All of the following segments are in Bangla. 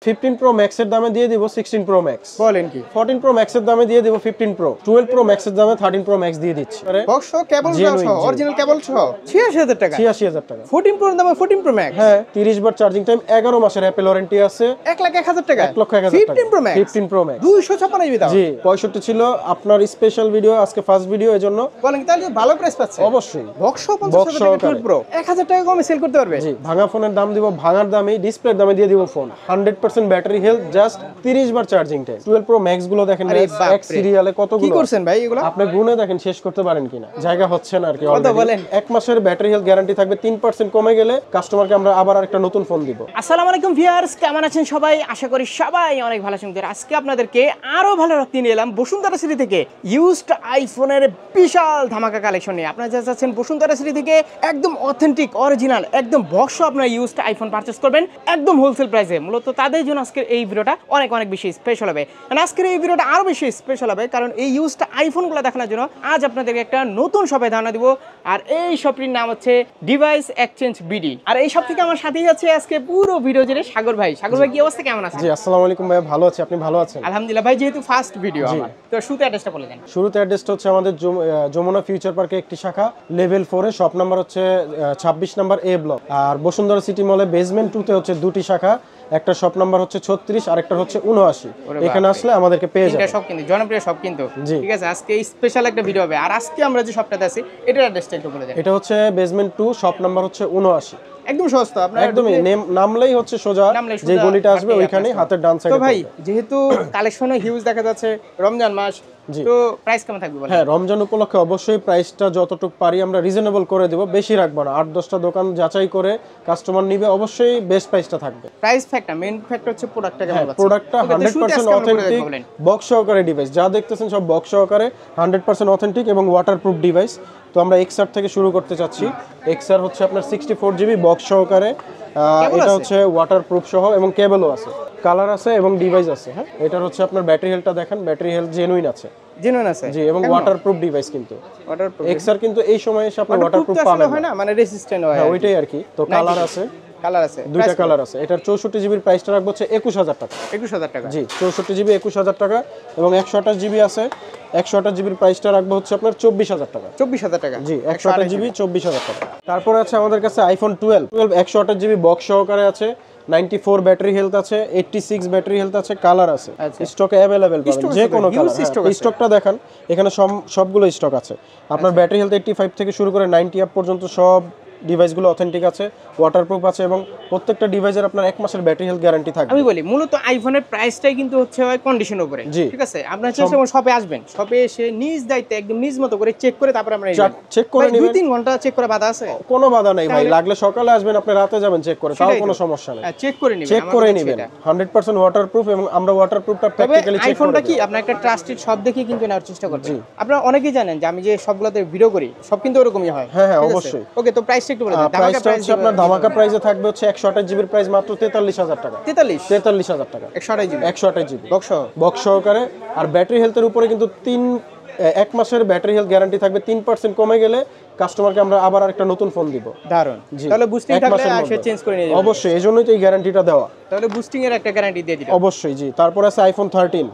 15 Pro Max এর দামে দিয়ে দিব 16 Pro Max। বলেন কি 14 Pro Max এর দামে দিয়ে দিব 15 Pro, 12 Pro Max এর দামে 13 Pro Max দিয়ে দিচ্ছি। বক্স কেবল সহ অরিজিনাল কেবল সহ 86000 টাকা। 86000 টাকা। 14 Pro এর দামে 14 Pro Max। হ্যাঁ 30 বার চার্জিং টাইম, 11 মাসের অ্যাপল ওয়ারেন্টি আছে। 1,01,000 টাকা। 1,01,000 টাকা। 15 Pro Max। 15 Pro Max 256 GB দাম। জি 65 ছিল আপনার স্পেশাল ভিডিও, আজকে ফার্স্ট ভিডিও, এজন্য বলেন কি তাহলে ভালো প্রাইস পাচ্ছে। অবশ্যই বক্স 50000 টাকা 12 Pro 1000 টাকা কমে সেল করতে পারবে। জি ভাঙা ফোনের দাম দিব ভাঙার দামে, ডিসপ্লের দামে দিয়ে দিব ফোন। 100% ব্যাটারি হেলথ, জাস্ট 30 বার চার্জিং টাইম। 12 Pro Max গুলো দেখেন এক সিরিয়ালে কতগুলো। কি করছেন ভাই এগুলো? আপনি গুনে দেখেন শেষ করতে পারেন কিনা, জায়গা হচ্ছে না আর কি। কত বলেন? এক মাসের ব্যাটারি হেলথ গ্যারান্টি থাকবে, 3% কমে গেলে কাস্টমারকে আমরা আবার আরেকটা নতুন ফোন দিব। আসসালামু আলাইকুম ভিউয়ার্স, কেমন আছেন সবাই? আশা করি সবাই অনেক ভালো আছেন। আজকে আপনাদেরকে আরো ভালো রাখতে নিয়ে এলাম বসুন্ধরা সিটি থেকে ইউজড আইফোনের বিশাল ধামাকা কালেকশন নিয়ে। আপনারা যা চাচ্ছেন বসুন্ধরা সিটি থেকে একদম অথেন্টিক অরিজিনাল একদম বক্স আপনারা ইউজড আইফোন পারচেস করবেন একদম হোলসেল প্রাইসে। মূলত তাদের জন্য আজকের এই ভিডিওটা অনেক অনেক বেশি স্পেশাল হবে। আজকের এই ভিডিওটা আরো বেশি স্পেশাল হবে কারণ এই ইউজড আইফোনগুলো দেখানোর জন্য আজ আপনাদেরকে একটা নতুন শপে ধারণা দিব। আর এই শপটির নাম হচ্ছে ডিভাইস এক্সচেঞ্জ বিডি। আর এই শপ থেকে আমার সাথেই আছে আজকে পুরো ভিডিও জুড়ে সাগর ভাই। সাগর ভাই কি অবস্থা, কেমন আছেন? জি আসসালামু আলাইকুম ভাই, ভালো আছি, আপনি ভালো আছেন? আলহামদুলিল্লাহ ভাই, যেহেতু ফার্স্ট ভিডিও আমার, তো শুরুতে অ্যাড্রেসটা বলে দেন। শুরুতে অ্যাড্রেসটা হচ্ছে আমাদের যমুনা ফিউচার পার্কে একটি শাখা, লেভেল 4 এ, শপ নাম্বার হচ্ছে 26 নাম্বার এ ব্লক। আর বসুন্ধরা সিটি মলে বেসমেন্ট 2 তে হচ্ছে দুটি শাখা, একটা শপ নাম্বার হচ্ছে 36 আর একটা হচ্ছে 79। এখানে আসলে আমাদেরকে পেয়ে যাবেন। এটা সব কিন্তু জনপ্রিয় সব কিন্তু, ঠিক আছে? আজকে স্পেশাল একটা ভিডিও হবে। আর আজকে আমরা যে শপটাতে আছি এটার অ্যাড্রেসটা একটু বলে দেন। এটা হচ্ছে বেসমেন্ট 2, শপ নাম্বার হচ্ছে 79। একদম সস্তা। আপনারা একদমই নামলেই হচ্ছে সোজা যে গলিটা আসবে ওইখানে হাতের ডান সাইডে। তো ভাই যেহেতু কালেকশনে হিউজ দেখা যাচ্ছে, রমজান মাস, তো প্রাইস কেমন থাকবে বলেন? হ্যাঁ রমজান উপলক্ষে অবশ্যই প্রাইসটা যতটুকু পারি আমরা রিজনেবল করে দেব, বেশি রাখবো না। 8-10টা দোকান যাচাই করে কাস্টমার নিবে, অবশ্যই বেস্ট প্রাইসটা থাকবে। প্রাইস ফ্যাক্টর, মেইন ফ্যাক্টর হচ্ছে প্রোডাক্টটা কেমন পাচ্ছেন। প্রোডাক্টটা 100% অথেন্টিক বক্স সহকারে ডিভাইস, যা দেখতেছেন সব বক্স সহকারে 100% অথেন্টিক এবং ওয়াটারপ্রুফ ডিভাইস। তো আমরা এক্সআর থেকে শুরু করতে চাচ্ছি। এক্সআর হচ্ছে আপনার 64 জিবি বক্স সহকারে, এটা হচ্ছে ওয়াটারপ্রুফ সহ এবং কেবলও আছে, কালার আছে এবং ডিভাইস আছে। হ্যাঁ এটার হচ্ছে আপনার ব্যাটারি হেলথটা দেখেন, ব্যাটারি হেলথ জেনুইন আছে। জেনুইন আছে জি, এবং ওয়াটারপ্রুফ ডিভাইস কিন্তু ওয়াটারপ্রুফ। এক্সআর কিন্তু এই সময় এসে আপনি ওয়াটারপ্রুফ পাবেন হয় না, মানে রেজিস্ট্যান্ট হয়। হ্যাঁ ওইটাই আর কি। তো কালার আছে, কালার আছে, দুইটা কালার আছে। এটার 64 জিবির প্রাইসটা রাখবো হচ্ছে 21000 টাকা। 21000 টাকা। জি 64 জিবি 21000 টাকা এবং 128 জিবি আছে। 128 জিবির প্রাইসটা রাখবো হচ্ছে আপনার 24000 টাকা। 24000 টাকা। জি 128 জিবি 24000 টাকা। তারপরে আছে আমাদের কাছে আইফোন 12 128 জিবি বক্স সহকারে আছে, 94 ব্যাটারি হেলথ আছে, 86 ব্যাটারি হেলথ আছে, কালার আছে, স্টকে अवेलेबल পাবেন যে কোনো কালার। স্টকটা দেখান, এখানে সবগুলো স্টক আছে। আপনার ব্যাটারি হেলথ 85 থেকে শুরু করে 90 আপ পর্যন্ত সব ডিভাইসগুলো অথেন্টিক আছে, ওয়াটারপ্রুফ আছে এবং প্রত্যেকটা ডিভাইসের আপনার 1 মাসের ব্যাটারি হেলথ গ্যারান্টি থাকবে। আমি বলি মূলত আইফোনের প্রাইসটাই কিন্তু হচ্ছে হয় কন্ডিশনের উপরে, ঠিক আছে? আপনারা যখন শপে আসবেন, শপে এসে নিজ দায়িত্বে একদম নিজ মতো করে চেক করে তারপর আমরা চেক করে নেবেন। 2-3 ঘন্টা চেক করে বাধা আছে? কোনো বাধা নাই ভাই, লাগলে সকালে আসবেন, আপনি রাতে যাবেন চেক করে, তাও কোনো সমস্যা নেই। চেক করে নেবেন, চেক করে নেবেন। 100% ওয়াটারপ্রুফ এবং আমরা ওয়াটারপ্রুফটা প্র্যাকটিক্যালি চেক করি। আইফোনটা কি আপনার একটা ট্রাস্টেড শপ দেখে কিন্তু নেওয়ার চেষ্টা করছি। আপনারা অনেকেই জানেন যে আমি যে সবগুলোতে ভিডিও করি সব কিন্তু এরকমই হয়। হ্যাঁ হ্যাঁ অবশ্যই। ওকে, তো প্রাইসটা একটু বলে দেন। প্রাইসটা হচ্ছে আপনার ধামাকা প্রাইসে থাকবে হচ্ছে 128 জিবির প্রাইস মাত্র 43000 টাকা। 43000 টাকা 128 জিবি বক্স সহকারে। আর ব্যাটারি হেলথের উপরে কিন্তু 1 মাসের ব্যাটারি হেলথ গ্যারান্টি থাকবে, 3% কমে গেলে কাস্টমারকে আমরা আবার আরেকটা নতুন ফোন দিব। দারুন। তাহলে বুস্টিং থাকলে আসে চেঞ্জ করে নিয়ে যাবেন। অবশ্যই, এজন্যই তো এই গ্যারান্টিটা দেওয়া। তাহলে বুস্টিং এর একটা গ্যারান্টি দিয়ে দিবেন। অবশ্যই জি। তারপর আছে আইফোন 13।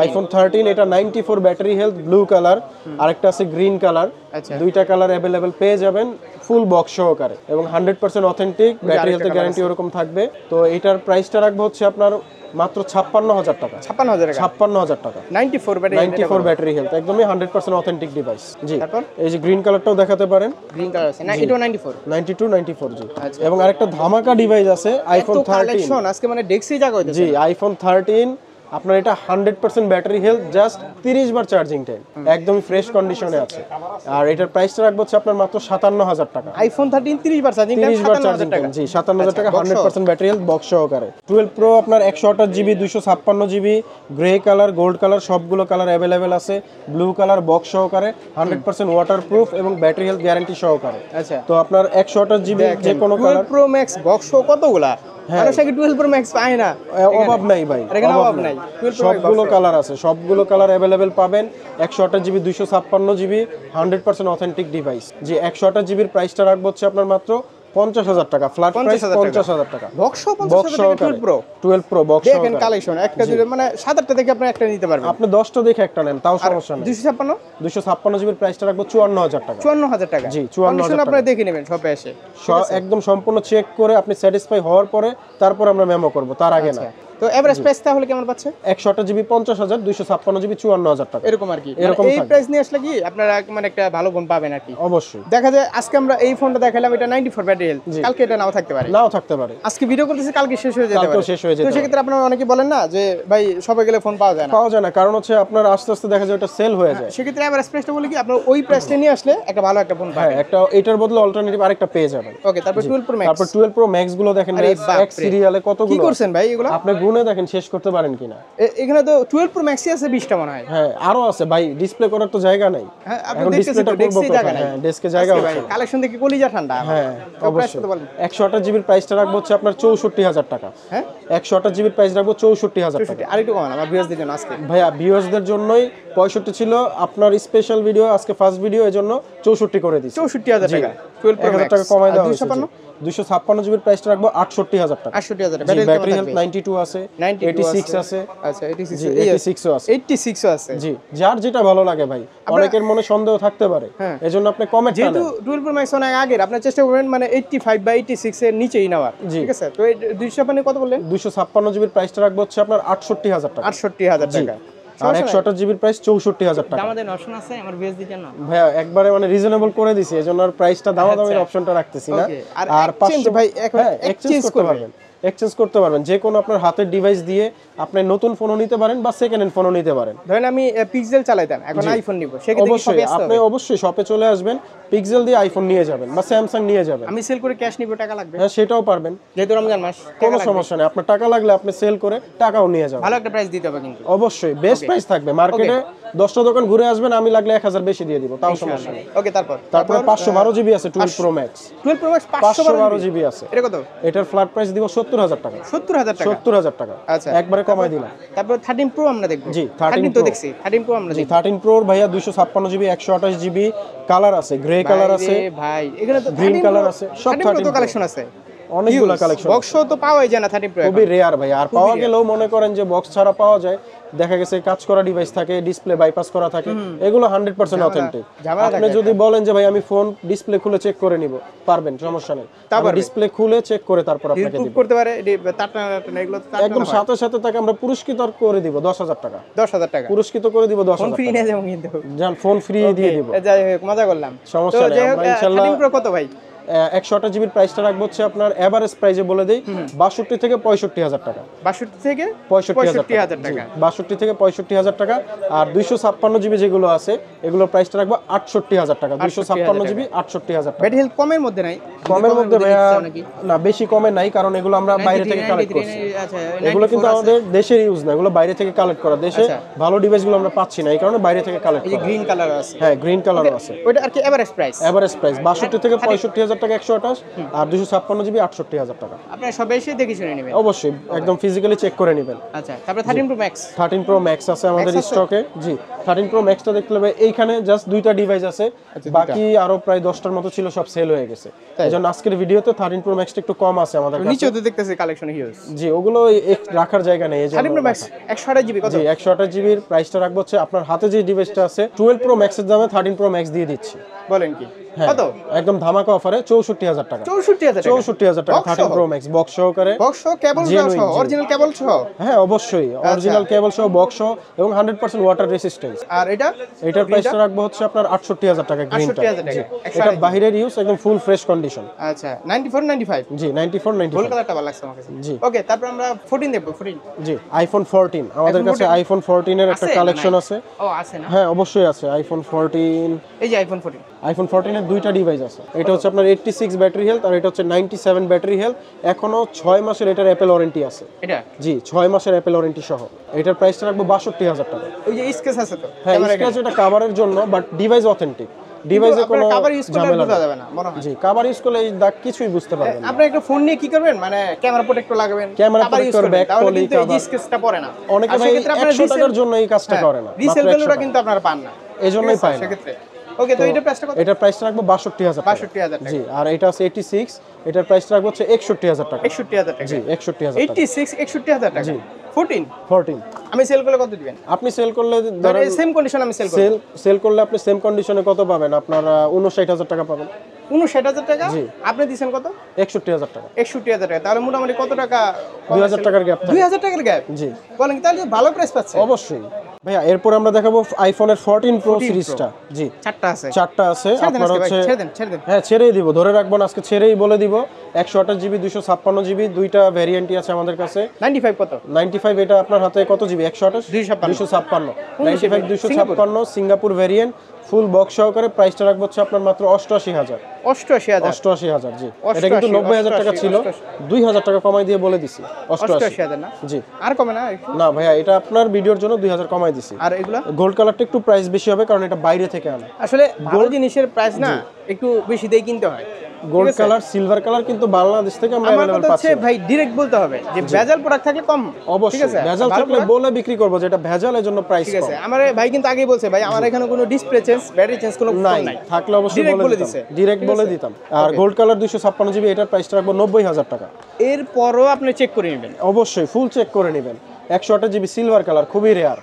আইফোন 13 এটা 94 ব্যাটারি হেলথ, ব্লু কালার, আরেকটা আছে গ্রিন কালার। দুইটা কালার अवेलेबल পেয়ে যাবেন ফুল বক্স সহকারে এবং 100% অথেন্টিক ব্যাটারি হেলথ গ্যারান্টি এরকম থাকবে। তো এটার প্রাইসটা রাখবো হচ্ছে আপনার মাত্র 56000 টাকা। 56000 টাকা 94 ব্যাটারি হেলথ, একদমই 100% অথেন্টিক ডিভাইস। জি এই যে গ্রিন কালারটাও দেখাতে পারেন। গ্রিন কালার আছে না, এটা 92 জি। এবং আরেকটা ধামাকা ডিভাইস আছে আইফোন 13 কালেকশন আজকে মানে ডেক্সি জায়গা হইছে। জি আইফোন 13 আপনার এটা 100% ব্যাটারি হেলথ, জাস্ট 30 বার চার্জিং টাইম, একদম ফ্রেশ কন্ডিশনে আছে। আর এটার প্রাইসটা রাখবো হচ্ছে আপনার মাত্র 57000 টাকা। আইফোন 13 30 বার চার্জিং টাইম, 57000 টাকা। জি 57000 টাকা 100% ব্যাটারি হেলথ বক্স সহকারে। 12 প্রো আপনার 128 GB 256 GB, grey colour, gold colour, সবগুলো কালার अवेलेबल আছে, ব্লু কালার বক্স সহকারে, 100% ওয়াটারপ্রুফ এবং ব্যাটারি হেলথ গ্যারান্টি সহকারে। আচ্ছা, তো আপনার 128 জিবি যে কোনো কালার। 12 প্রো ম্যাক্স বক্স কতগুলা? মানুষ আগে 12 প্রো ম্যাক্স পায় না, অভাব নাই ভাই, অভাব নাই। সবগুলো কালার আছে, সবগুলো কালার अवेलेबल পাবেন। 128 জিবি 256 জিবি 100% অথেন্টিক ডিভাইস। যে 128 জিবির প্রাইসটা রাখবো হচ্ছে আপনার মাত্র 50,000 টাকা ফ্ল্যাট প্রাইস, 50,000 টাকা বক্স 50,000 টাকা 12 প্রো 12 প্রো বক্স দেখেন কালেকশন একটা দিলে মানে 7-8টা দেখে আপনি একটা নিতে পারবেন। আপনি 10টা দেখে একটা নেন তাও সমস্যা নেই। 256 জিবির প্রাইসটা রাখবো 54,000 টাকা। 54,000 টাকা জি 54,000 টাকা আপনারা দেখে নেবেন শপে এসে, একদম সম্পূর্ণ চেক করে আপনি স্যাটিসফাই হওয়ার পরে তারপর আমরা মেমো করব, তার আগে না। তো এভারেজ প্রাইস তাহলে কেমন পাচ্ছে? 128 জিবি 50,000, 256 জিবি 54,000 টাকা এরকম আর কি। এরকম এই প্রাইস নিয়ে আসলে কি আপনারা মানে একটা ভালো ফোন পাবেন আর কি। অবশ্যই দেখা যায় আজকে আমরা এই ফোনটা দেখালাম, এটা 94 ব্যাটারি হেলথ, কালকে এটা নাও থাকতে পারে, নাও থাকতে পারে। আজকে ভিডিও করতেছি কালকে শেষ হয়ে যেতে পারে, কালকে শেষ হয়ে যেতে তো পারে। সেক্ষেত্রে আপনারা অনেকে বলেন না যে ভাই সবাই গেলে ফোন পাওয়া যায় না, পাওয়া যায় না, কারণ হচ্ছে আপনার আস্তে আস্তে দেখা যায় ওটা সেল হয়ে যায়। সেক্ষেত্রে এভারেজ প্রাইসটা বলি কি আপনারা ওই প্রাইসটা নিয়ে আসলে একটা ভালো একটা ফোন হ্যাঁ, পাবেন। একটা এটার বদলে অল্টারনেটিভ আরেকটা পেয়ে যাবেন। ওকে, তারপর 12 প্রো ম্যাক্স, তারপর 12 প্রো ম্যাক্স গুলো দেখেন এক সিরিয়ালে কি কতগুলো করছেন ভাই এগুলো? আপনি গুনে দেখেন শেষ করতে পারেন কিনা। এখানে তো 12 প্রো ম্যাক্সই আছে 20টা মনে হয়। হ্যাঁ, আরো আছে ভাই, ডিসপ্লে করার তো জায়গা নাই। হ্যাঁ, আপনি এখন দেখতেছেন ডিসপ্লেটা তো ডেস্কে জায়গা নাই। হ্যাঁ, ডেস্কে জায়গা ভাই আছে। কালেকশন দেখে কলিজা ঠান্ডা। হ্যাঁ, তো প্রাইস অবশ্যই। কত বলেন? 128 জিবির প্রাইসটা রাখবো হচ্ছে আপনার 64,000 টাকা। হ্যাঁ, 128 জিবির প্রাইস রাখবো 64,000 টাকা। আরেকটু কমান আমার ভিউয়ারদের জন্য আজকে। ভাইয়া ভিউয়ার্সদের জন্যই 65 ছিল, আপনার স্পেশাল ভিডিও আজকে ফার্স্ট ভিডিও, এজন্য 64 করে দিয়েছি। 64,000 টাকা 12 প্রো 1,000 ম্যাক্স টাকা কমায় দেওয়া হয়েছে। 256 256 জিবির প্রাইসটা রাখবো 68,000 টাকা। 68,000 ব্যাটারি ব্যাটারি হেলথ 92 আছে, 86 আছে। আচ্ছা 86 জি 86 ও আছে। 86 ও আছে। জি, যার যেটা ভালো লাগে ভাই, অনেকের মনে সন্দেহ থাকতে পারে, হ্যাঁ। এজন্য আপনি কমেন্ট যেহেতু 12 প্রো ম্যাক্স অনেক আগের, আপনার চেষ্টা করবেন মানে 85 বা 86 এর নিচেই নেওয়ার, জি। ঠিক আছে? তো এই 256 কত বললেন? 256 জিবির প্রাইসটা রাখবো হচ্ছে আপনার 68,000 টাকা। 68,000 টাকা। আর 128 জিবির প্রাইস 64,000 টাকা। আমাদের অপশন আছে আমার ভিউয়ারদের জন্য ভাইয়া একবারে মানে রিজনেবল করে দিছি, এজন্য আর প্রাইসটা দামাদামির অপশনটা রাখতেছি না। Okay, আর আর exchange 500 ভাই এখন এক্সচেঞ্জ exchange করতে পারবেন, এক্সচেঞ্জ করতে পারবেন। যে কোনো আপনার হাতের ডিভাইস দিয়ে আপনি নতুন ফোনও নিতে পারেন বা সেকেন্ড হ্যান্ড ফোনও নিতে পারেন। ধরেন আমি পিক্সেল চালাইতাম, এখন আইফোন নিব, সেক্ষেত্রে কি অবশ্যই সবে আসতে আপনি হবে? অবশ্যই শপে চলে আসবেন, পিক্সেল দিয়ে আইফোন নিয়ে যাবেন বা স্যামসাং নিয়ে যাবেন। আমি সেল করে ক্যাশ নিব, টাকা লাগবে? হ্যাঁ, সেটাও পারবেন, যেহেতু রমজান মাস, কোনো সমস্যা নেই। আপনার টাকা লাগলে আপনি সেল করে টাকাও নিয়ে যাবেন। ভালো একটা প্রাইস দিতে হবে কিন্তু। অবশ্যই বেস্ট প্রাইস থাকবে। মার্কেটে 10টা দোকান ঘুরে আসবেন, আমি লাগলে 1000 বেশি দিয়ে দিব, তাও সমস্যা নেই। ওকে, তারপর 512 জিবি আছে 12 pro max. 12 pro max 512 GB আছে। এটা কত? এটার ফ্ল্যাট প্রাইস দিব 70,000 টাকা। 70,000 টাকা। 70,000 টাকা, আচ্ছা, একবারে কমাই দিলাম। তারপর 13 প্রো আমরা দেখব। জি, 13 তো Pro। দেখছি, 13 প্রো আমরা জি, দেখব। 13 প্রোর ভাইয়া 256 জিবি, 128 জিবি, কালার আছে, গ্রে কালার আছে, ভাই এখানে তো গ্রিন 13 কালার Pro- আছে, সব 13 Pro 13 তো Pro। কালেকশন আছে, অনেকগুলো কালেকশন। বক্স তো পাওয়াই যায় না 13 প্রো, খুবই রেয়ার ভাই। আর পাওয়া গেলেও মনে করেন যে বক্স ছাড়া পাওয়া যায়, দেখা গেছে কাজ করা ডিভাইস থাকে, ডিসপ্লে বাইপাস করা থাকে, এগুলো 100% অথেন্টিক। আপনি যদি বলেন যে ভাই আমি ফোন ডিসপ্লে খুলে চেক করে নিব, পারবেন, সমস্যা নেই। তারপর ডিসপ্লে খুলে চেক করে তারপর আপনাকে দিব। করতে পারে টাটা এগুলো তো একদম সাথে সাথে তাকে আমরা পুরস্কৃত করে দিব 10,000 টাকা। 10,000 টাকা পুরস্কৃত করে দিব 10,000 ফ্রি টাকা। নিয়ে যাবো কিন্তু, জান ফোন ফ্রি দিয়ে দিব। যাই হোক মজা করলাম, সমস্যা তো নেই, যাই হোক আমরা ইনশাআল্লাহ 13 প্রো কত ভাই? 128 জিবির প্রাইসটা রাখবো হচ্ছে আপনার এভারেজ প্রাইসে বলে দেই 62 থেকে 65,000 টাকা। 62 থেকে 65,000 টাকা। 62 থেকে 65,000 টাকা। আর 256 জিবি যেগুলো আছে এগুলোর প্রাইসটা রাখবো 68,000 টাকা। 256 জিবি 68,000 টাকা। ব্যাটারি হেলথ কমের মধ্যে নাই? কমের মধ্যে ভাইয়া না, বেশি কমে নাই, কারণ এগুলো আমরা বাইরে থেকে কালেক্ট করছি। আচ্ছা, এগুলো কিন্তু আমাদের দেশের ইউজ না, এগুলো বাইরে থেকে কালেক্ট করা। দেশে ভালো ডিভাইসগুলো আমরা পাচ্ছি না, এই কারণে বাইরে থেকে কালেক্ট এই যে করা। গ্রিন কালার আছে, হ্যাঁ, গ্রিন কালারও আছে। ওইটা আর কি এভারেজ প্রাইস? এভারেজ প্রাইস 62 থেকে 65,000 টাকা 128, আর 256 জিবি 68,000 টাকা। আপনারা সবাই এসে দেখে শুনে নেবেন। অবশ্যই একদম ফিজিক্যালি চেক করে নেবেন। আচ্ছা, তারপর 13 প্রো ম্যাক্স। 13 প্রো ম্যাক্স আছে আমাদের Max আছে? স্টকে। জি, 13 প্রো ম্যাক্সটা দেখতে হবে এইখানে জাস্ট দুইটা ডিভাইস আছে, বাকি আরো প্রায় 10টার মতো ছিল, সব সেল হয়ে গেছে। এইজন্য আজকের ভিডিওতে 13 প্রো ম্যাক্সটা একটু কম আছে আমাদের কাছে। নিচেও তো দেখতেছি কালেকশন হিউজ। জি, ওগুলো রাখার জায়গা নেই, এইজন্য 13 প্রো ম্যাক্স 128 জিবি কত? জি, 128 জিবির প্রাইসটা রাখবো হচ্ছে আপনার হাতে যে ডিভাইসটা আছে 12 প্রো ম্যাক্সের দামে 13 প্রো ম্যাক্স দিয়ে দিচ্ছি। বলেন কি হ্যাঁ, কত? একদম ধামাকা অফারে 64,000 টাকা। 64,000 টাকা। 64,000 টাকা 13 প্রো ম্যাক্স বক্স সহকারে। বক্স সহ, কেবল Genuine, সহ, অরিজিনাল কেবল সহ? হ্যাঁ, অবশ্যই অরিজিনাল কেবল সহ, বক্স সহ এবং 100% ওয়াটার রেসিস্ট্যান্স। আর এটা এটার প্রাইসটা রাখবো হচ্ছে আপনার 68,000 টাকা। গ্রিনটা 68,000 টাকা। এটা বাইরের ইউজ, একদম ফুল ফ্রেশ কন্ডিশন। আচ্ছা 94 95 জি, 94 গোল 95। কালারটা ভালো লাগছে আমার কাছে। জি। ওকে, তারপর আমরা 14 দেখব। 14 জি, আইফোন 14 আমাদের কাছে আইফোন 14 এর একটা আছে? কালেকশন নাই? আছে। ও আছে না? হ্যাঁ, অবশ্যই আছে আইফোন 14। এই যে আইফোন 14। আইফোন 14 এর দুইটা ডিভাইস আছে। এটা হচ্ছে আপনার 86 ব্যাটারি হেলথ, আর এটা হচ্ছে 97 ব্যাটারি হেলথ। এখনো 6 মাসের এটার অ্যাপল ওয়ারেন্টি আছে। এটা জি, 6 মাসের অ্যাপল ওয়ারেন্টি সহ। এটার প্রাইসটা রাখবো 62,000 টাকা। ওই যে স্কেচ আছে তো? হ্যাঁ, স্ক্র্যাচ এটা কভারের জন্য, বাট ডিভাইস অথেন্টিক। ডিভাইসে কোনো কভার ইউজ করলে ঝামেলা বোঝা নেই। যাবে না মনে হয়। জি, কভার ইউজ করলে এই দাগ কিছুই বুঝতে পারবেন না। আপনি একটা ফোন নিয়ে কি করবেন, মানে ক্যামেরা প্রোটেক্টর লাগাবেন, ক্যামেরা cover use protector, করবেন, back তাহলে poly, কিন্তু এই cover। স্কেচটা পড়ে না। অনেকে আর ভাই সেক্ষেত্রে আপনারা 100 টাকার জন্য এই কাজটা করে না, রিসেল মাত্র 100 ভ্যালুটা টাকা। কিন্তু আপনারা পান না, এই জন্যই পাই না। সেক্ষেত্রে ওকে, তো এটার প্রাইসটা কত? এটার প্রাইসটা রাখবো 62000 টাকা। 62000 টাকা। জি, আর এটা আছে 86, এটার প্রাইসটা রাখবো হচ্ছে 61000 টাকা। 61000 টাকা। জি, 61000 টাকা। 86 61000 টাকা। জি। 14 আমি সেল করলে কত দিবেন? আপনি সেল করলে ধরেন সেম কন্ডিশন আমি সেল করব। সেল করলে আপনি সেম কন্ডিশনে কত পাবেন? আপনার 59000 টাকা পাবেন। 59000 টাকা। জি। আপনি দিবেন কত? 61000 টাকা। 61000 টাকা। তাহলে মোটামুটি কত টাকা? 2000 টাকার গ্যাপ থাকে। 2000 টাকার গ্যাপ। জি। বলেন কি, তাহলে ভালো প্রাইস পাচ্ছে? অবশ্যই ভাইয়া। এরপর আমরা দেখাবো আইফোনের 14 প্রো সিরিজটা। জি, 4টা আছে। 4টা আছে। আপনার হচ্ছে ছেড়ে দেন। হ্যাঁ, ছেড়েই দিব, ধরে রাখবো না, আজকে ছেড়েই বলে দিব। 128 জিবি 256 জিবি দুইটা ভ্যারিয়েন্টই আছে আমাদের কাছে। 95 কত? 95 এটা আপনার হাতে কত GB? 128 256 95 256 Singapore variant full box সহকারে। প্রাইসটা রাখবো হচ্ছে আপনার মাত্র 88000। 88000। জি, এটা কিন্তু 90000 টাকা ছিল, 2000 টাকা কমাই দিয়ে বলে দিছি 88000 না? জি। আর কমে না একটু? না ভাইয়া, এটা আপনার ভিডিওর জন্য 2000 কমাই দিছি। আর এগুলা গোল্ড কালারটা একটু প্রাইস বেশি হবে, কারণ এটা বাইরে থেকে আনা। আসলে ভালো জিনিসের প্রাইস না একটু বেশি দিয়ে কিনতে হয়। গোল্ড কালার সিলভার কালার কিন্তু বাংলাদেশ থেকে আমরা আমার अवेलेबल কথা পাচ্ছি। হচ্ছে ভাই ডাইরেক্ট বলতে হবে যে ভেজাল প্রোডাক্ট থাকলে কম। অবশ্যই ভেজাল ভালো থাকলে product- বলে বিক্রি করব, যেটা ভেজাল এর জন্য প্রাইস ঠিক কম। আছে। আমার ভাই কিন্তু আগেই বলছে ভাই আমার এখানে কোনো ডিসপ্লে চেঞ্জ, ব্যাটারি চেঞ্জ কোনো নাই, নাই। থাকলে অবশ্যই Direct বলে দিছে। দিতাম, ডাইরেক্ট বলে দিতাম। আর গোল্ড কালার 256 জিবি এটার প্রাইসটা রাখবো 90000 টাকা। এরপরও আপনি চেক করে নেবেন। অবশ্যই ফুল চেক করে নেবেন। 128 জিবি সিলভার কালার খুবই রেয়ার,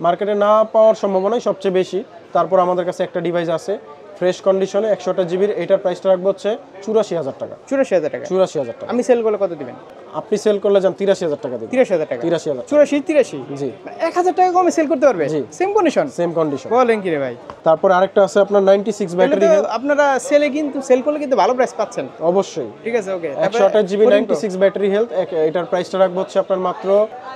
মার্কেটে না পাওয়ার সম্ভাবনাই সবচেয়ে বেশি। তারপর আমাদের কাছে একটা ডিভাইস আছে ফ্রেশ কন্ডিশনে 128 জিবির, এটার প্রাইসটা রাখবো হচ্ছে 84000 টাকা। 84000 টাকা। 84000 টাকা। আমি সেল করলে কত দিবেন? আপনি সেল করলে যান 83000 টাকা দিবেন। 83000 টাকা। 83000 84 83 জি, 1000 টাকা কমে সেল করতে পারবে? জি। Same condition. Same condition. বলেন কি রে ভাই? তারপর আরেকটা আছে আপনার 96 ব্যাটারি তাহলে তো হেলথ। আপনারা সেল করলে কিন্তু ভালো প্রাইস পাচ্ছেন। অবশ্যই। ঠিক আছে, ওকে। 128 জিবি 96 ব্যাটারি হেলথ, এটার প্রাইসটা রাখবো হচ্ছে আপনার মাত্র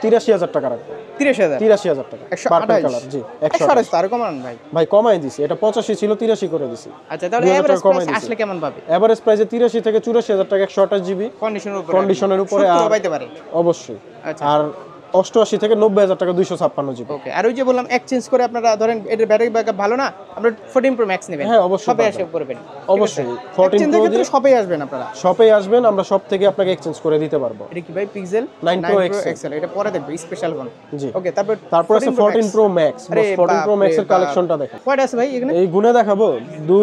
83000 টাকা রাখবো। 30000 83000 টাকা। Purple colour. জি, 128 তো আর কমান ভাই। ভাই কমাই দিছি, এটা 85 ছিল 83 করে দিছি। আচ্ছা, তাহলে 2000 এভারেজ টাকা কমাই প্রাইস দিছি। আসলে কেমন পাবে? এভারেজ প্রাইসে 83 থেকে 84000 টাকা 128 জিবি কন্ডিশনের উপরে আর পাইতে পারে। অবশ্যই। আচ্ছা। আর 88 থেকে 90000 টাকা 256 জিবি। ওকে। আর ওই যে বললাম এক্সচেঞ্জ করে আপনারা ধরেন এটার ব্যাটারি ব্যাকআপ ভালো না, আমরা 14 প্রো ম্যাক্স নেবেন। হ্যাঁ, অবশ্যই সবে পাবেন। এসে করবেন। অবশ্যই 14 14 প্রো প্রো দিয়ে সবে আসবেন আপনারা। শপে আসবেন, আমরা সব থেকে আপনাকে এক্সচেঞ্জ করে দিতে পারবো। এটা কি ভাই পিক্সেল 9 Pro এক্সেল? এটা পরে দেখবে স্পেশাল ফোন। জি। ওকে, তারপর আছে 14 প্রো ম্যাক্স। আরে 14 প্রো বাপ ম্যাক্স এর রে বাপ। কালেকশনটা দেখেন। কয়টা আছে ভাই এখানে? এই গুণে দেখাবো 2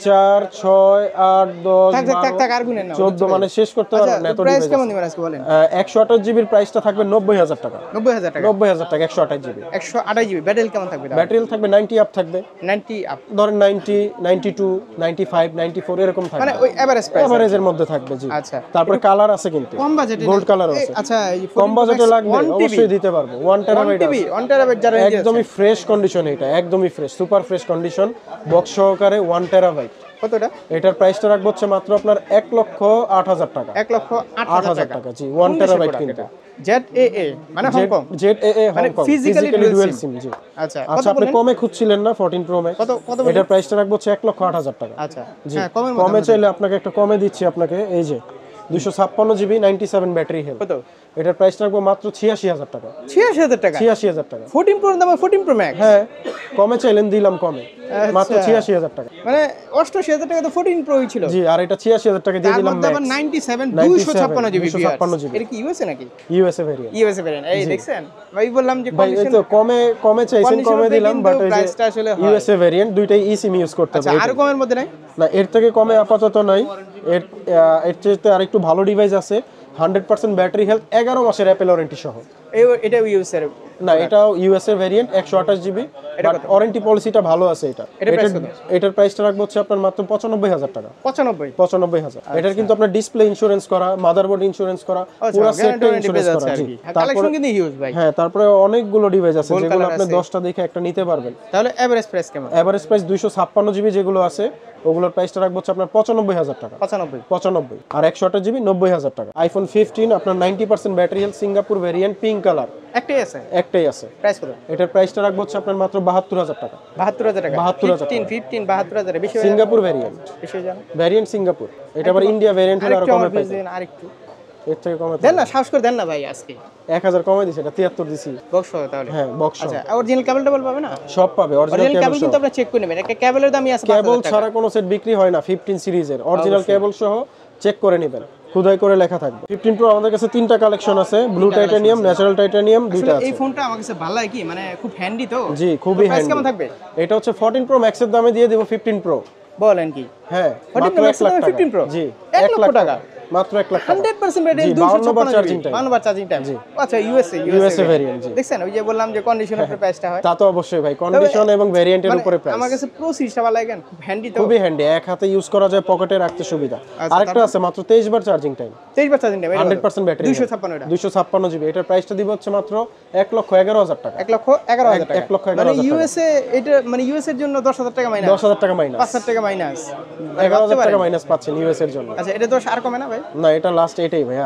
4 6 8 10 থাক আর গুনেন না। 14 মানে শেষ করতে পারবো না, এত প্রাইস ডিভাইস কেমন দিবেন আজকে বলেন? 128 জিবির প্রাইসটা থাকবে 90000 টাকা। 90000 টাকা। 90000 টাকা 128 জিবি। 128 জিবি ব্যাটারি কেমন থাকবে? ব্যাটারি থাকবে 90 আপ থাকবে। 90 আপ ধরেন 90 92 95 94 এরকম থাকবে, মানে ওই এভারেজ প্রাইস। এভারেজের মধ্যে থাকবে। জি। আচ্ছা। তারপরে কালার আছে কিন্তু কম বাজেটে গোল্ড কালার আছে। আচ্ছা, এই কম বাজেটে লাগবে 1 TB অবশ্যই দিতে পারবো। 1 টেরাবাইট আছে, 1 টেরাবাইট যারা নিয়ে একদমই ফ্রেশ কন্ডিশন, এটা একদমই fresh, super fresh condition, box সহকারে 1 টেরাবাইট। কতটা? এটার প্রাইসটা রাখবো হচ্ছে মাত্র আপনার 1,08,000 টাকা। 1,08,000 টাকা। জি, 1 টেরাবাইট কিন্তু। ZAA মানে হংকং। ZAA মানে Hong Kong physically physically dual dual SIM। সিম। জি। আচ্ছা, আচ্ছা, আপনি কমে খুঁজছিলেন না 14 প্রো ম্যাক্স? কত বললেন? এটার প্রাইসটা রাখবো হচ্ছে 1,08,000 টাকা। আচ্ছা, জি। হ্যাঁ, কমের কমে মধ্যে চাইলে আপনাকে একটা কমে দিচ্ছি আপনাকে, এই যে 256 জিবি 97 ব্যাটারি হেলথ। কত? এটার প্রাইস রাখবো মাত্র 86000 টাকা। 86000 টাকা। 86000 টাকা। 14 প্রো দামে 14 প্রো ম্যাক্স। হ্যাঁ, কমে চাইলেন দিলাম কমে, মাত্র 86000 টাকা। মানে 88000 টাকা তো 14 প্রোই ছিল। জি, আর এটা 86000 টাকা দিয়ে তার দিলাম মধ্যে আবার ম্যাক্স 97 256 জিবি 256 জিবি। এটা কি ইউএসএ নাকি? USA variant. USA variant. এই দেখছেন ভাই, বললাম যে ভাই এই কন্ডিশন। তো কমে চাইছেন, কমে দিলাম, বাট এই প্রাইসটা আসলে যে হয়। ইউএসএ ভেরিয়েন্ট দুইটাই eSIM ইউজ করতে আচ্ছা, হবে। আর কমের মধ্যে নাই? না, এর থেকে কমে আপাতত নাই। এর চেয়ে আরেকটু ভালো ডিভাইস আছে, 100% ব্যাটারি হেলথ, 11 মাসের অ্যাপেল ওয়ারেন্টি সহ। এটা ইউএসএ এর। না, এটাও USA variant 128 GB, but warranty পলিসিটা ভালো আছে। এটার প্রাইসটা রাখবো হচ্ছে আপনার মাত্র 95000 টাকা। 95000। এটার কিন্তু আপনার ডিসপ্লে ইন্স্যুরেন্স করা, মাদারবোর্ড ইন্স্যুরেন্স করা, পুরো সেটটা ইন্স্যুরেন্স করা। জি। কালেকশন কিন্তু হিউজ ভাই। হ্যাঁ, তারপরে অনেকগুলো ডিভাইস আছে যেগুলো আপনি 10টা দেখে একটা নিতে পারবেন। তাহলে এভারেজ প্রাইস কেমন? এভারেজ প্রাইস 256 জিবি যেগুলো আছে ওগুলোর প্রাইসটা রাখবো হচ্ছে আপনার 95000 টাকা। 95। আর 128 জিবি 90000 টাকা। আইফোন 15 আপনার 90% battery health, Singapore variant, pink colour, একটাই আছে। একটাই আছে। প্রাইস কত? এটার প্রাইসটা রাখবো হচ্ছে আপনার মাত্র 72000 টাকা। 72000 টাকা। 72000 15 72000 বেশি হয়ে সিঙ্গাপুর ভেরিয়েন্ট। বেশি হয়ে জানো? Variant Singapore. এটা আবার ইন্ডিয়া ভেরিয়েন্ট হলে আরো কমে পাইছে। আরেকটু এর থেকে কমে দেন না, সাহস করে দেন না ভাই আজকে। 1000 কমে দিছি, এটা 73 দিছি। বক্স হবে তাহলে? হ্যাঁ, বক্স। আচ্ছা, অরিজিনাল কেবল টেবল পাবে না? সব পাবে, অরিজিনাল কেবল কেবল কিন্তু আপনারা চেক করে নেবেন। একটা কেবলের দামই আছে কেবল 5000 টাকা। ছাড়া কোনো সেট বিক্রি হয় না 15 সিরিজের। অরিজিনাল কেবল সহ চেক করে নেবেন। খোদাই করে লেখা থাকবে। 15 প্রো আমাদের কাছে তিনটা কালেকশন আছে, ব্লু টাইটানিয়াম, ন্যাচারাল টাইটানিয়াম, দুইটা আছে। এই ফোনটা আমার কাছে ভালো লাগে কি মানে খুব হ্যান্ডি তো। জি, খুবই প্রাইস হ্যান্ডি। কেমন থাকবে? এটা হচ্ছে 14 প্রো ম্যাক্সের দামে দিয়ে দেব 15 প্রো। বলেন কি? হ্যাঁ, 14 মাত্র Pro 1 লাখ টাকা। 15 Pro? জি, 1 লক্ষ টাকা। মাত্র 1 লাখ টাকা। 100% ব্যাটারি, জি, 256 বার চার্জিং টাইম। 52 বার চার্জিং টাইম। আচ্ছা, ইউএসএ ভেরিয়েন্ট। জি, দেখছেন ওই যে বললাম যে কন্ডিশনের উপরে প্রাইসটা হয়। তা তো অবশ্যই ভাই, কন্ডিশন এবং ভেরিয়েন্টের মানে উপরে প্রাইস। আমার কাছে প্রো সিরিজটা ভালো লাগে, খুব হ্যান্ডি তো। খুবই হ্যান্ডি, এক হাতে ইউজ করা যায়, পকেটে রাখতে সুবিধা। আরেকটা আছে মাত্র 23 বার চার্জিং টাইম, 23 বার চার্জিং টাইম, 100% ব্যাটারি, 256 এটা, 256 জিবি। এটার প্রাইসটা দিব হচ্ছে মাত্র 1,11,000 টাকা। 1,11,000 টাকা। 1,11,000 মানে টাকা। ইউএসএ এটা মানে ইউএস এর জন্য 10,000 টাকা মাইনাস, 10,000 টাকা মাইনাস, 5,000 টাকা মাইনাস, 11,000 টাকা মাইনাস পাচ্ছেন ইউএস এর জন্য। আচ্ছা, এটা তো আর কমে না ভাই? না, এটা লাস্ট এটাই ভাই,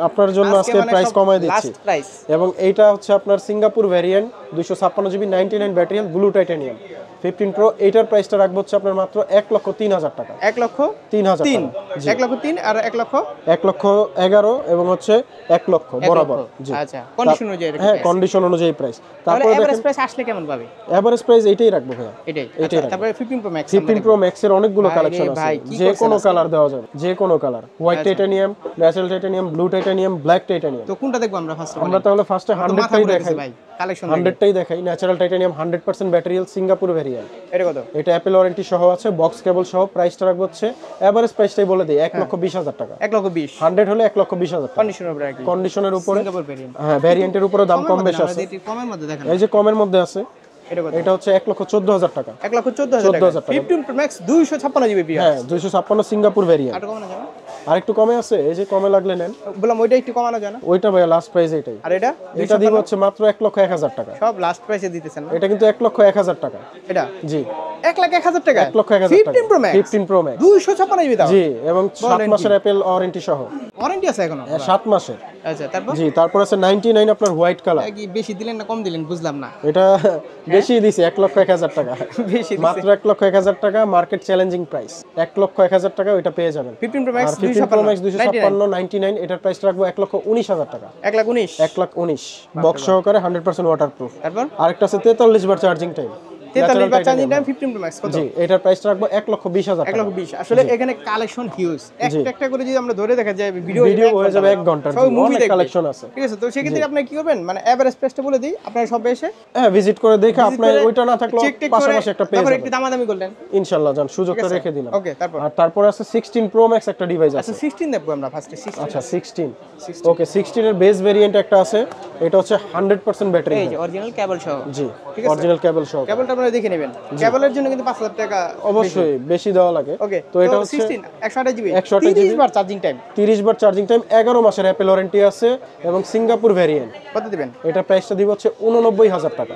আপনার জন্য আজকে প্রাইস কমায় দিচ্ছি। Last price. এবং এইটা হচ্ছে আপনার Singapore variant, 256 GB, 99 battery health, blue titanium 15 pro. এইটার প্রাইসটা রাখবো হচ্ছে আপনার মাত্র 1,03,000 টাকা। 1,03,000 জি, 1,03,000 আর 1,11,000 এবং হচ্ছে 1 লক্ষ বরাবর। জি, আচ্ছা, কন্ডিশন অনুযায়ী এটা হ্যাঁ, কন্ডিশন অনুযায়ী প্রাইস। তারপরে তারপরে এভারেজ দেখেন প্রাইস আসলে কেমন পাবে? এভারেজ প্রাইস এইটাই রাখবো ভাইয়া, এটাই। এটাই আচ্ছা, তারপরে 15 প্রো ম্যাক্স। 15 প্রো ম্যাক্স এর অনেকগুলো ভাই রে কালেকশন আছে, ভাই, কি যে করছেন কোনো আজকে? কালার দেওয়া যাবে, যে কোনো colour, white titanium, natural titanium, blue titanium, black titanium. তো কোনটা দেখবো আমরা ফার্স্ট? আমরা তাহলে ফার্স্টে 100টাই দেখাই ভাই, কালেকশন 100টাই দেখাই। Natural titanium 100% battery health, Singapore variant. এটা কত? এটা অ্যাপেল ওয়ারেন্টি সহ আছে, বক্স কেবল সহ। প্রাইসটা রাখবো হচ্ছে এভারেজ প্রাইসটাই বলে দিই 1,20,000 টাকা। 1,20,000 100 হলে 1,20,000 টাকা। কন্ডিশনের উপরে আর কি, কন্ডিশনের উপরে, সিঙ্গাপুর ভেরিয়েন্ট। হ্যাঁ, ভ্যারিয়েন্টের উপরে দাম কম বেশি আছে। কমের মধ্যে দেখেন, এই যে কমের মধ্যে আছে, এটা কত? এটা হচ্ছে 1,14,000 টাকা। 1,14,000 টাকা। 14,000 টাকা। 15 প্রো ম্যাক্স 256 জিবি পিয়া। হ্যাঁ, 256 সিঙ্গাপুর ভ্যারিয়েন্ট। আর কমানো যায় না? আর একটু কমে আছে, এই যে কমে লাগলে নেন। বললাম ওইটা একটু কমানো যায় না? ওইটা ভাই লাস্ট প্রাইস এটাই। আর এটা এটা দিব হচ্ছে মাত্র 1,01,000 টাকা। সব লাস্ট প্রাইসে দিতেছেন না? এটা কিন্তু 1,01,000 টাকা। এটা জি, 1,01,000 টাকা। 1,01,000 টাকা। 15 pro max, 15 pro max 256 GB দাও। জি, এবং 7 বলেন মাসের কি? অ্যাপেল ওয়ারেন্টি সহ। ওয়ারেন্টি আছে এখনো? 7 মাসের। আচ্ছা, তারপর জি, তারপর আছে 99 আপনার হোয়াইট কালার। কি বেশি দিলেন না কম দিলেন বুঝলাম না। এটা বেশি দিছি, 1,01,000 টাকা। বেশি মাত্র 1,01,000 টাকা, মার্কেট চ্যালেঞ্জিং প্রাইস। 1,01,000 টাকা ওইটা পেয়ে যাবেন। 15 প্রো ম্যাক্স আর 15 প্রো ম্যাক্স 256 99 এটার প্রাইস রাখবো 1,19,000 টাকা। 1,19,000। 1,19,000 বক্স সহকারে 100% ওয়াটারপ্রুফ। তারপর আরেকটা আছে 43 বার চার্জিং টাইম, 43 বার চার্জিং টাইম 15 প্রো ম্যাক্স কত? জি, এটার প্রাইস রাখবো 1,20,000 টাকা। 1,20,000। আসলে এখানে কালেকশন হিউজ, একটা একটা করে যদি আমরা ধরে দেখা যায় ভিডিও হয়ে যাবে 1 ঘন্টার। সব মুভি অনেক দেখবে। কালেকশন আছে। ঠিক আছে, তো সেক্ষেত্রে আপনি কি করবেন মানে এভারেজ প্রাইসটা বলে দিই, আপনারা সব এসে হ্যাঁ, ভিজিট করে দেখে আপনি করে ওইটা না থাকলে চেক টেক করে পাশাপাশি একটা পেয়ে তারপর যাবেন একটু দামাদামি করলেন, ইনশাআল্লাহ। জান সুযোগটা রেখে দিলাম। ওকে। তারপর আর তারপরে আছে 16 প্রো ম্যাক্স একটা ডিভাইস আছে। আচ্ছা 16 দেখবো আমরা ফার্স্টে। 16 আচ্ছা 16 ওকে, 16 এর বেস ভেরিয়েন্ট একটা আছে, এটা হচ্ছে 100% ব্যাটারি। এই যে অরিজিনাল কেবল সহ। জি, ঠিক আছে, অরিজিনাল কেবল সহ। কেবলটা আপনারা দেখে নেবেন। কেবলের জন্য কিন্তু 5,000 টাকা অবশ্যই বেশি দেওয়া লাগে। ওকে, তো এটা হচ্ছে 16 128 জিবি, 128 30 বার চার্জিং টাইম, 30 বার চার্জিং টাইম, 11 মাসের অ্যাপেল ওয়ারেন্টি আছে এবং সিঙ্গাপুর ভেরিয়েন্ট। কত দিবেন? এটা প্রাইসটা দিব হচ্ছে 89,000 টাকা।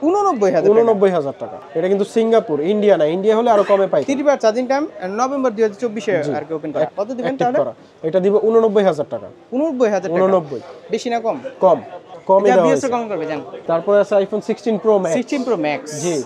89,000 89,000 টাকা। এটা কিন্তু সিঙ্গাপুর, ইন্ডিয়া না। ইন্ডিয়া হলে আরো কমে পাই। 30 বার চার্জিং টাইম, নভেম্বর 2024 এ আর কি ওপেন করা। কত দিবেন তাহলে? এটা দিব 89,000 টাকা। 89,000 টাকা। 89 বেশি না কম? কম, কমই এটা দেওয়া বিএস হয়েছে। কম করবে জান। তারপরে আছে iPhone 16 pro max. 16 pro max. জি,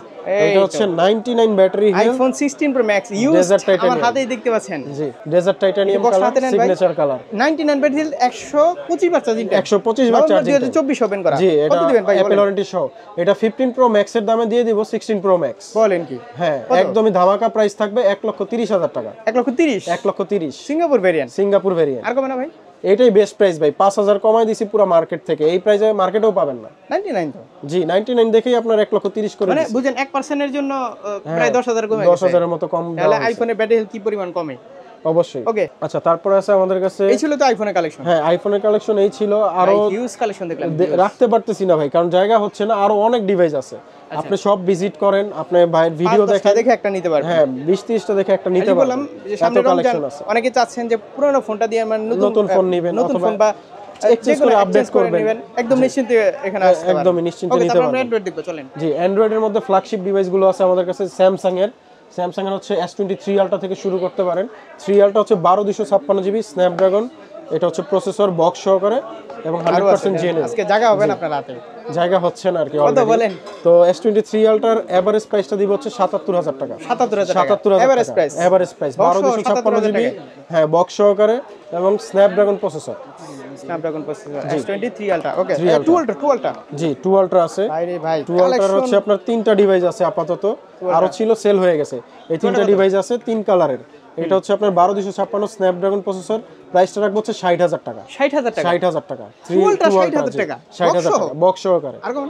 এটা হচ্ছে 99 battery health. IPhone 16 pro max use Desert Titanium। আমার হাতেই দেখতে পাচ্ছেন। জি, ডেজার্ট টাইটানিয়াম বক্স কালার, হাতে নেন ভাই। Signature colour. 99 ব্যাটারি 125 বার চার্জিং টাইম, 125 বার চার্জিং টাইম। 2024 ওপেন করা। জি, এটা কত দিবেন ভাই অ্যাপেল বলেন? ওয়ারেন্টি সহ। এটা 15 প্রো ম্যাক্স এর দামে দিয়ে দিব 16 প্রো ম্যাক্স। বলেন কি? হ্যাঁ, একদমই ধামাকা প্রাইস থাকবে 1,30,000 টাকা। 1,30,000 1,30,000 সিঙ্গাপুর ভেরিয়েন্ট। Singapore variant. আর কমে না ভাই? এটাই বেস্ট প্রাইস ভাই, 5,000 কমাই দিছি পুরো মার্কেট থেকে। এই প্রাইসে মার্কেটেও পাবেন না। 99 তো জি, 99 দেখেই আপনার 1,30,000 করে মানে দিছি। বুঝেন 1% এর জন্য প্রায় 10,000 কমে গেছে। 10,000 এর মতো কম তাহলে দেওয়া হয়েছে। আইফোনের ব্যাটারি হেলথ কি পরিমাণ কমে? অবশ্যই। ওকে, আচ্ছা, তারপরে আছে আমাদের কাছে, এই ছিল তো আইফোনের কালেকশন। হ্যাঁ, আইফোনের কালেকশন এই ছিল। আরো হিউজ কালেকশন দেখলাম। রাখতে পারতেছি না ভাই, কারণ জায়গা হচ্ছে না। আরো অনেক ডিভাইস আছে। আপনি সব ভিজিট করেন, আপনি ভাইয়ের ভিডিও দেখেন, দেখে একটা নিতে পারবেন। হ্যাঁ, 20-30টা দেখে একটা নিতে আমি বললাম পারবেন। যে এত সামনে রমজান, কালেকশন আছে। অনেকে চাচ্ছেন যে পুরনো ফোনটা দিয়ে মানে নতুন ফোন নেবেন, নতুন অথবা ফোন বা exchange করে update করবেন। একদম নিশ্চিন্তে এখানে আসতে পারেন। একদমই নিশ্চিন্তে ওকে, নিতে তারপর আমরা পারবেন। অ্যান্ড্রয়েড দেখব, চলেন। জি, অ্যান্ড্রয়েডের মধ্যে ফ্ল্যাগশিপ ডিভাইসগুলো আছে আমাদের কাছে। স্যামসাং এর হচ্ছে S23 আলট্রা থেকে শুরু করতে পারেন। 3 আলট্রা হচ্ছে 12/256 জিবি স্ন্যাপড্রাগন। এটা হচ্ছে প্রসেসর বক্স সহকারে এবং 100% জেনুইন। আজকে জায়গা হবে না আপনার রাতে। জায়গা হচ্ছে না আর কি কত অলরেডি। বলেন? তো S23 আলট্রার এভারেজ প্রাইসটা দিব হচ্ছে 77,000 টাকা। 77,000 average price. Average price 12/256 GB, হ্যাঁ, বক্স সহকারে এবং Snapdragon processor. Snapdragon processor S23 ultra. Okay, 3 2 ultra. জি, 2 আলট্রা আছে। ভাই রে ভাই, 2 আলট্রার হচ্ছে আপনার 3টা ডিভাইস আছে আপাতত। আরো ছিল, সেল হয়ে গেছে। এই 3টা ডিভাইস আছে 3 কালারের। এটা হচ্ছে আপনার 12256 স্ন্যাপড্রাগন প্রসেসর, প্রাইসটা রাখবো হচ্ছে 60000 টাকা। 60000 টাকা 60000 টাকা, ফুলটা 60000 টাকা 60000 টাকা বক্স সহকারে। আর কম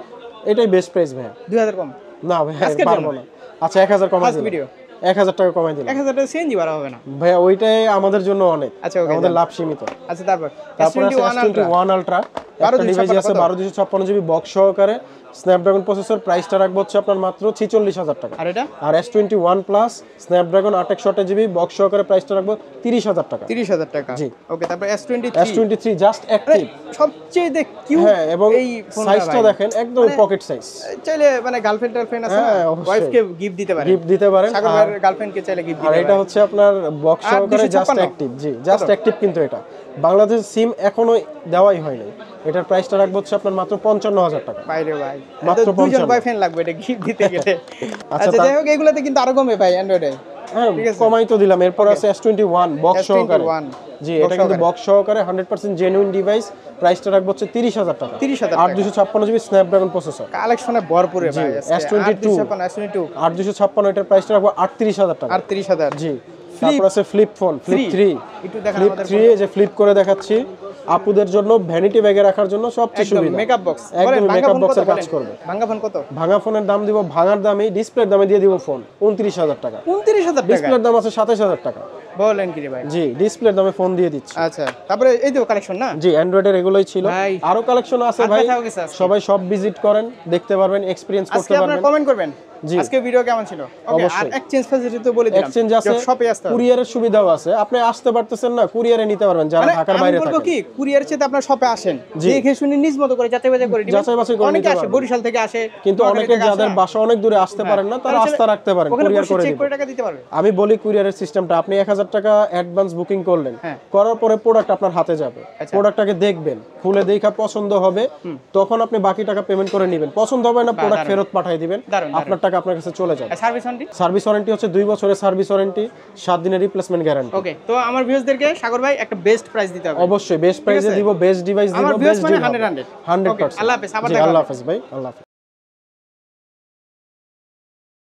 এটাই বেস্ট প্রাইস ভাই। 2000 কম না ভাই পারবো না। আচ্ছা 1000 কমাই দিলাম, ভিডিও 1000 টাকা কমাই দিলাম। 1000 টাকা সিএনজি ভাড়া হবে না ভাই ওইটাই আমাদের জন্য অনেক, আচ্ছা ওকে আমাদের লাভ সীমিত। আচ্ছা তারপর S21 Ultra একটা ডিভাইস আছে 12256 জিবি বক্স সহকারে, স্ন্যাপড্রাগন প্রসেসর, প্রাইসটা রাখবো হচ্ছে আপনার মাত্র 46000 টাকা। আর এটা আর S21 plus Snapdragon 861 GB box সহকারে, প্রাইসটা রাখবো 30000 টাকা। 30000 টাকা জি ওকে। তারপর S23 জাস্ট অ্যাক্টিভ, সবচেয়ে কিউট। হ্যাঁ এবং এই সাইজটা দেখেন একদম পকেট সাইজ। চাইলে মানে গার্লফ্রেন্ড আছে না, ওয়াইফকে গিফট দিতে পারেন, গিফট দিতে পারেন। সাগর ভাইয়ের গার্লফ্রেন্ডকে চাইলে গিফট দিতে আর পারেন। এটা হচ্ছে আপনার বক্স সহকারে জাস্ট অ্যাক্টিভ। জি জাস্ট অ্যাক্টিভ, কিন্তু এটা বাংলাদেশ সিম এখনো দেওয়াই হয়নি। এটার প্রাইসটা রাখবো হচ্ছে আপনার মাত্র 55000 টাকা। বাইরে ভাই মাত্র দুজন 55 বয়ফ্রেন্ড লাগবে এটা গিফট দিতে গেলে। আচ্ছা আচ্ছা যাই হোক এগুলাতে কিন্তু আরো কমে ভাই অ্যান্ড্রয়েডে। হ্যাঁ কমাই তো দিলাম। এরপর আছে S21 বক্স সহকারে। জি এটা কিন্তু বক্স সহকারে 100% জেনুইন ডিভাইস, প্রাইসটা রাখবো হচ্ছে 30000 টাকা। 30000 টাকা 856 জিবি স্ন্যাপড্রাগন প্রসেসর, কালেকশনে ভরপুর ভাই। S22 856 এটার প্রাইসটা রাখবো 38000 টাকা। 38000 জি। তারপর আছে ফ্লিপ ফোন, ফ্লিপ 3 একটু দেখান ফ্লিপ আমাদের 3 যে ফ্লিপ করে দেখাচ্ছি আপুদের জন্য, ভ্যানিটি ব্যাগে রাখার জন্য সবচেয়ে সুবিধা। মেকআপ বক্স, একদম মেকআপ বক্সের কাজ করবে। ভাঙা ফোন কত? ভাঙা ফোনের দাম দিব, ভাঙার দামে ডিসপ্লের দামে দিয়ে দিব ফোন 29000 টাকা। 29000 টাকা ডিসপ্লের দাম আছে 27000 টাকা। বলেন কি রে ভাই? জি ডিসপ্লের দামে ফোন দিয়ে দিচ্ছি। আচ্ছা তারপরে এই তো কালেকশন না? জি অ্যান্ড্রয়েডের এগুলোই ছিল, ভাই, আরো কালেকশন আছে আর ভাই। কোথাও গেছে আজকে? সবাই সব ভিজিট করেন, দেখতে পারবেন, এক্সপেরিয়েন্স করতে আজকে আপনারা পারবেন। কমেন্ট করবেন জি। আজকে ভিডিও কেমন ছিল। ওকে আর অবশ্যই। এক্সচেঞ্জ ফ্যাসিলিটি তো বলে দিলাম। এক্সচেঞ্জ আছে, শপে আসতে হবে। কুরিয়ারের সুবিধাও আছে। আপনি আসতে পারতেছেন না, কুরিয়ারে নিতে পারবেন যারা মানে ঢাকার আমি বাইরে বলবো থাকেন। কি কুরিয়ার চেয়ে আপনার শপে আসেন, জি। দেখে শুনে নিজ মতো করে যাচাই বাছাই করে দিবেন। যাচাই বাছাই করে অনেকে নিতে আসে পারবেন। বরিশাল থেকে আসে, কিন্তু নোয়াখালী অনেকে থেকে আসে যাদের না। বাসা অনেক দূরে আসতে পারেন না, তারা তাহলে আস্থা রাখতে পারেন, ওখানে কুরিয়ার বসে করে চেক দিবেন। করে টাকা দিতে পারবে। আমি বলি কুরিয়ারের সিস্টেমটা, আপনি 1000 টাকা অ্যাডভান্স বুকিং করলেন, হ্যাঁ। করার পরে প্রোডাক্ট আপনার হাতে যাবে, আচ্ছা। প্রোডাক্টটাকে দেখবেন, খুলে দেখা পছন্দ হবে, তখন আপনি বাকি টাকা পেমেন্ট করে নেবেন। পছন্দ হবে না, প্রোডাক্ট দারুণ। ফেরত পাঠিয়ে দিবেন, দারুণ, আপনার টাকা আপনার কাছে চলে যাবে। Service warranty? সার্ভিস ওয়ারেন্টি হচ্ছে 2 বছরের সার্ভিস ওয়ারেন্টি, 7 দিনের রিপ্লেসমেন্ট গ্যারান্টি। ওকে তো আমার ভিউয়ারদেরকে সাগর ভাই একটা বেস্ট প্রাইস দিতে হবে। অবশ্যই বেস্ট প্রাইসে দিব, বেস্ট ডিভাইস দিব, আমার বেস্ট ভিউয়ার্স মানে ডিল 100 100%। আল্লাহ হাফেজ, আবার জি দেখা হবে। আল্লাহ হাফেজ ভাই, আল্লাহ হাফেজ।